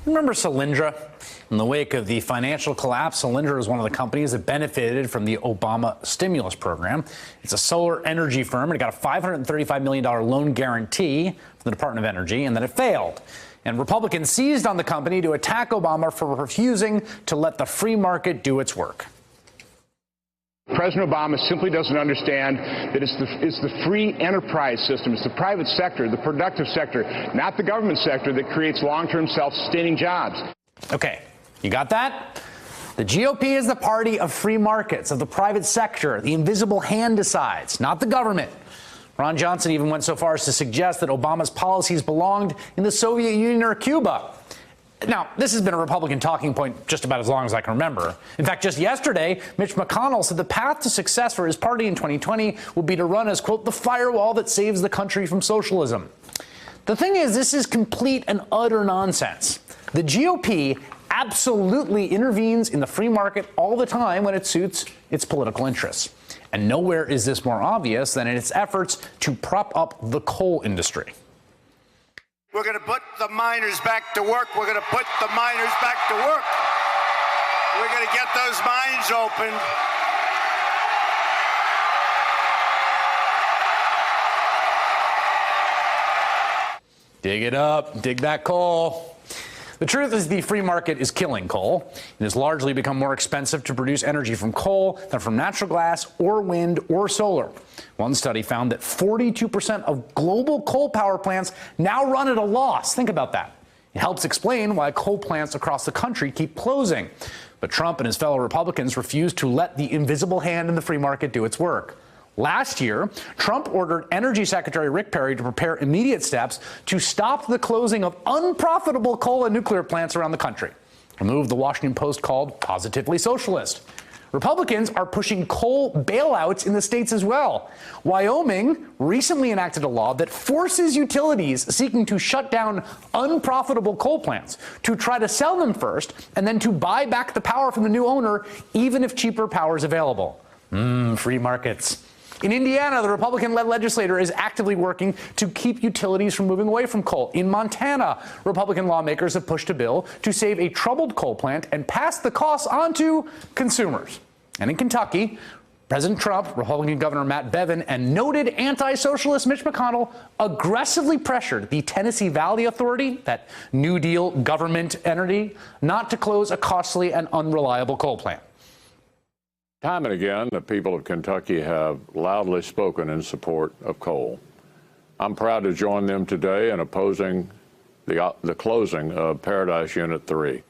Remember Solyndra? In the wake of the financial collapse, Solyndra was one of the companies that benefited from the Obama stimulus program. It's a solar energy firm, and it got a $535 million loan guarantee from the Department of Energy, and then it failed. And Republicans seized on the company to attack Obama for refusing to let the free market do its work. President Obama simply doesn't understand that it's the free enterprise system, it's the private sector, the productive sector, not the government sector, that creates long-term self-sustaining jobs. Okay, you got that? The GOP is the party of free markets, of the private sector. The invisible hand decides, not the government. Ron Johnson even went so far as to suggest that Obama's policies belonged in the Soviet Union or Cuba. Now, this has been a Republican talking point just about as long as I can remember. In fact, just yesterday, Mitch McConnell said the path to success for his party in 2020 will be to run as, quote, the firewall that saves the country from socialism. The thing is, this is complete and utter nonsense. The GOP absolutely intervenes in the free market all the time when it suits its political interests. And nowhere is this more obvious than in its efforts to prop up the coal industry. We're going to put the miners back to work. We're going to put the miners back to work. We're going to get those mines open. Dig it up. Dig that coal. The truth is the free market is killing coal. It has largely become more expensive to produce energy from coal than from natural gas or wind or solar. One study found that 42% of global coal power plants now run at a loss. Think about that. It helps explain why coal plants across the country keep closing. But Trump and his fellow Republicans refuse to let the invisible hand in the free market do its work. Last year, Trump ordered Energy Secretary Rick Perry to prepare immediate steps to stop the closing of unprofitable coal and nuclear plants around the country, a move the Washington Post called positively socialist. Republicans are pushing coal bailouts in the states as well. Wyoming recently enacted a law that forces utilities seeking to shut down unprofitable coal plants to try to sell them first and then to buy back the power from the new owner, even if cheaper power is available. Free markets. In Indiana, the Republican-led legislature is actively working to keep utilities from moving away from coal. In Montana, Republican lawmakers have pushed a bill to save a troubled coal plant and pass the costs on to consumers. And in Kentucky, President Trump, Republican Governor Matt Bevin, and noted anti-socialist Mitch McConnell aggressively pressured the Tennessee Valley Authority, that New Deal government entity, not to close a costly and unreliable coal plant. Time and again, the people of Kentucky have loudly spoken in support of coal. I'm proud to join them today in opposing the closing of Paradise Unit 3.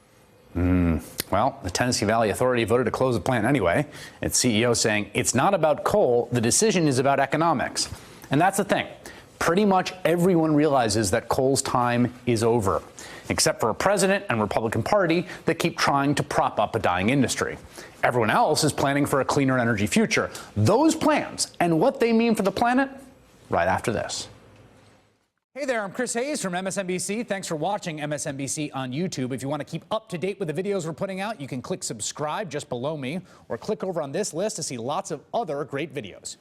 Well, the Tennessee Valley Authority voted to close the plant anyway. Its CEO saying it's not about coal, the decision is about economics. And that's the thing. Pretty much everyone realizes that coal's time is over, except for a president and Republican Party that keep trying to prop up a dying industry. Everyone else is planning for a cleaner energy future. Those plans and what they mean for the planet, right after this. Hey there, I'm Chris Hayes from MSNBC. Thanks for watching MSNBC on YouTube. If you want to keep up to date with the videos we're putting out, you can click subscribe just below me or click over on this list to see lots of other great videos.